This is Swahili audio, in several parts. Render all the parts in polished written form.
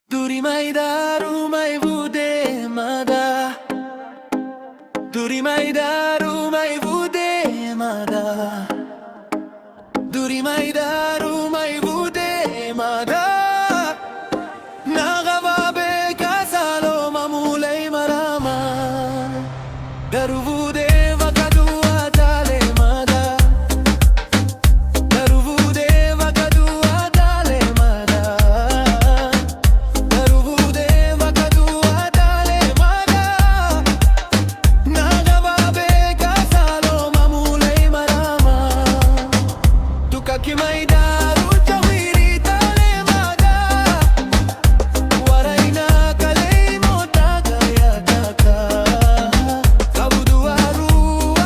Duri mai daru mai vude mada. Duri mai daru mai vude mada. Duri mai daru mai vude mada. Nagava be kasalo mamulay marama. Daru vude vakadu atale mada. Daru vude vakadu atale mada. Daru vude vakadu atale mada. Nagava be kasalo mamulay marama. Tukaki mai daru chawiri tale mada. Waraina kalei mota gaya taka. Kabudu aru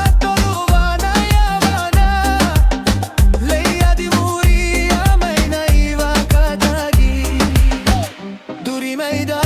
atolu vana ya vana. Leia di muri amaina iva katagi. Duri mai daru